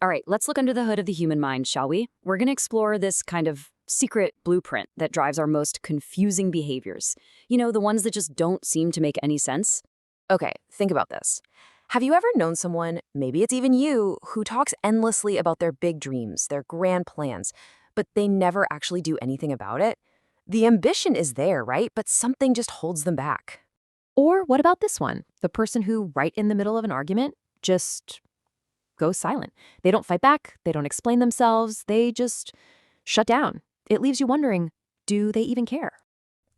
All right, let's look under the hood of the human mind, shall we? We're going to explore this kind of secret blueprint that drives our most confusing behaviors. You know, the ones that just don't seem to make any sense. Okay, think about this. Have you ever known someone, maybe it's even you, who talks endlessly about their big dreams, their grand plans, but they never actually do anything about it? The ambition is there, right? But something just holds them back. Or what about this one? The person who, right in the middle of an argument, just goes silent. They don't fight back, they don't explain themselves, they just shut down. It leaves you wondering, do they even care?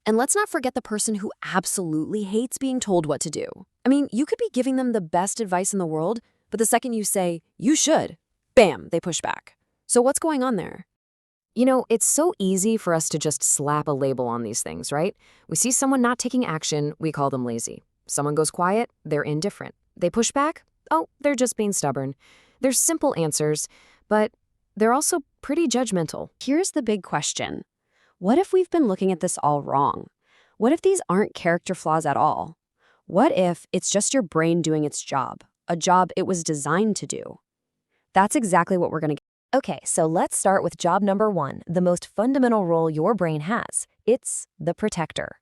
And let's not forget the person who absolutely hates being told what to do. I mean, you could be giving them the best advice in the world, but the second you say, you should, bam, they push back. So what's going on there? You know, it's so easy for us to just slap a label on these things, right? We see someone not taking action, we call them lazy. Someone goes quiet, they're indifferent. They push back, oh, they're just being stubborn. There's simple answers, but they're also pretty judgmental. Here's the big question. What if we've been looking at this all wrong? What if these aren't character flaws at all? What if it's just your brain doing its job, a job it was designed to do? That's exactly what we're going to get. Okay, so let's start with job number 1, the most fundamental role your brain has. It's the protector.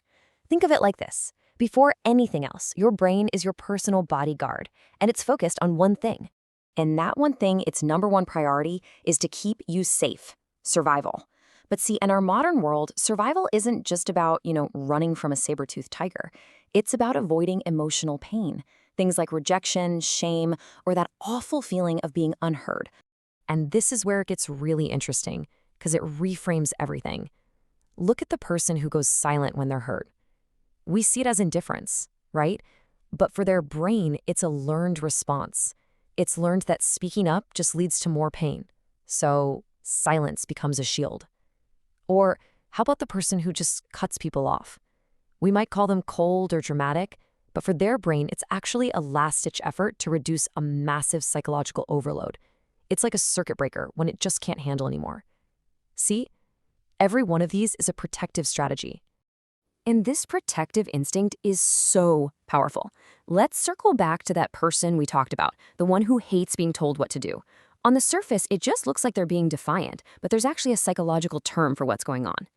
Think of it like this. Before anything else, your brain is your personal bodyguard, and it's focused on one thing. And that one thing, its number one priority, is to keep you safe, survival. But see, in our modern world, survival isn't just about, running from a saber-toothed tiger. It's about avoiding emotional pain, things like rejection, shame, or that awful feeling of being unheard. And this is where it gets really interesting, because it reframes everything. Look at the person who goes silent when they're hurt. We see it as indifference, right? But for their brain, it's a learned response. It's learned that speaking up just leads to more pain. So silence becomes a shield. Or how about the person who just cuts people off? We might call them cold or dramatic, but for their brain, it's actually a last-ditch effort to reduce a massive psychological overload. It's like a circuit breaker when it just can't handle anymore. See? Every one of these is a protective strategy. And this protective instinct is so powerful. Let's circle back to that person we talked about, the one who hates being told what to do. On the surface, it just looks like they're being defiant, but there's actually a psychological term for what's going on.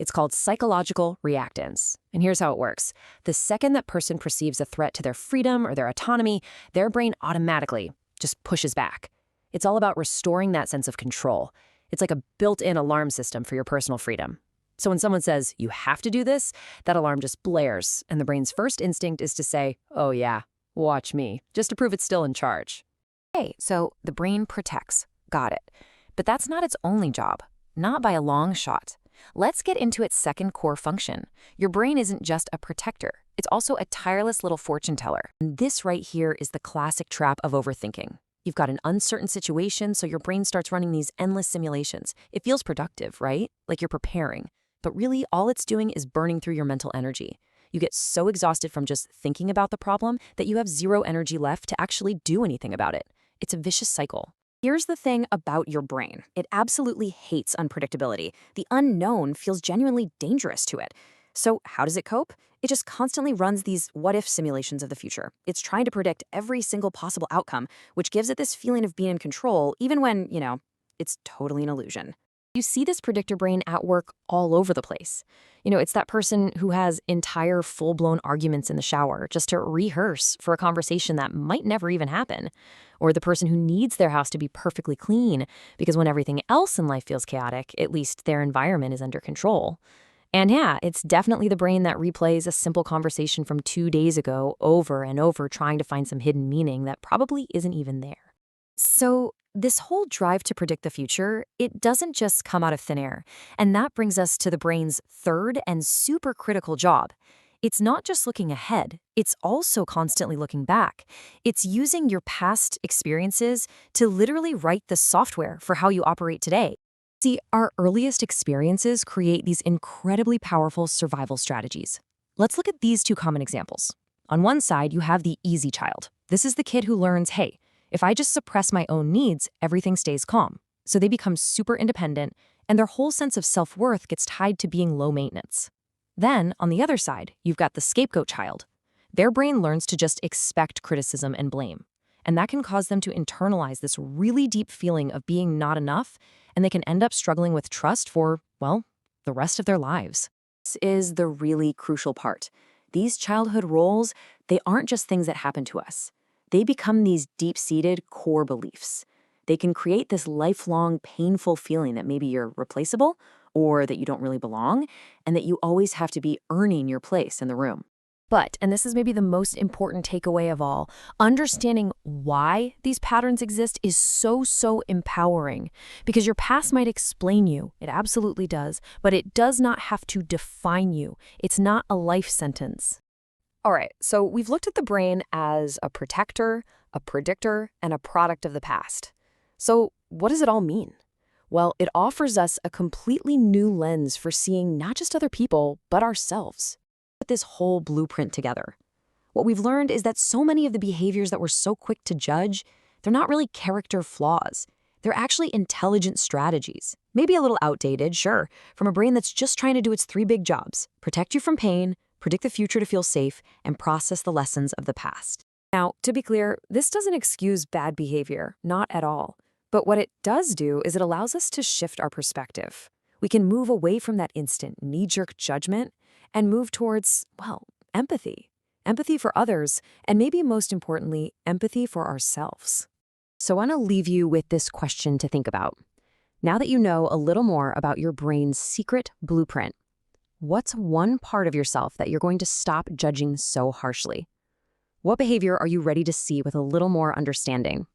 It's called psychological reactance. And here's how it works. The second that person perceives a threat to their freedom or their autonomy, their brain automatically just pushes back. It's all about restoring that sense of control. It's like a built-in alarm system for your personal freedom. So when someone says, you have to do this, that alarm just blares, and the brain's first instinct is to say, oh yeah, watch me, just to prove it's still in charge. Okay, so the brain protects. Got it. But that's not its only job. Not by a long shot. Let's get into its second core function. Your brain isn't just a protector. It's also a tireless little fortune teller. And this right here is the classic trap of overthinking. You've got an uncertain situation, so your brain starts running these endless simulations. It feels productive, right? Like you're preparing. But really, all it's doing is burning through your mental energy. You get so exhausted from just thinking about the problem that you have zero energy left to actually do anything about it. It's a vicious cycle. Here's the thing about your brain. It absolutely hates unpredictability. The unknown feels genuinely dangerous to it. So how does it cope? It just constantly runs these what-if simulations of the future. It's trying to predict every single possible outcome, which gives it this feeling of being in control, even when, it's totally an illusion. You see this predictor brain at work all over the place. It's that person who has entire full-blown arguments in the shower just to rehearse for a conversation that might never even happen. Or the person who needs their house to be perfectly clean because when everything else in life feels chaotic, at least their environment is under control. And yeah, it's definitely the brain that replays a simple conversation from 2 days ago over and over trying to find some hidden meaning that probably isn't even there. So this whole drive to predict the future, it doesn't just come out of thin air. And that brings us to the brain's third and super critical job. It's not just looking ahead, it's also constantly looking back. It's using your past experiences to literally write the software for how you operate today. See, our earliest experiences create these incredibly powerful survival strategies. Let's look at these two common examples. On one side, you have the easy child. This is the kid who learns, hey, if I just suppress my own needs, everything stays calm. So they become super independent, and their whole sense of self-worth gets tied to being low maintenance. Then, on the other side, you've got the scapegoat child. Their brain learns to just expect criticism and blame. And that can cause them to internalize this really deep feeling of being not enough, and they can end up struggling with trust for, well, the rest of their lives. This is the really crucial part. These childhood roles, they aren't just things that happen to us. They become these deep-seated core beliefs. They can create this lifelong, painful feeling that maybe you're replaceable or that you don't really belong and that you always have to be earning your place in the room. But, and this is maybe the most important takeaway of all, understanding why these patterns exist is so empowering. Because your past might explain you, it absolutely does, but it does not have to define you. It's not a life sentence. All right, so we've looked at the brain as a protector, a predictor, and a product of the past. So what does it all mean? Well, it offers us a completely new lens for seeing not just other people, but ourselves. Put this whole blueprint together. What we've learned is that so many of the behaviors that we're so quick to judge, they're not really character flaws. They're actually intelligent strategies. Maybe a little outdated, sure, from a brain that's just trying to do its three big jobs: protect you from pain, predict the future to feel safe, and process the lessons of the past. Now, to be clear, this doesn't excuse bad behavior, not at all. But what it does do is it allows us to shift our perspective. We can move away from that instant knee-jerk judgment and move towards, well, empathy. Empathy for others, and maybe most importantly, empathy for ourselves. So I want to leave you with this question to think about. Now that you know a little more about your brain's secret blueprint, what's one part of yourself that you're going to stop judging so harshly? What behavior are you ready to see with a little more understanding?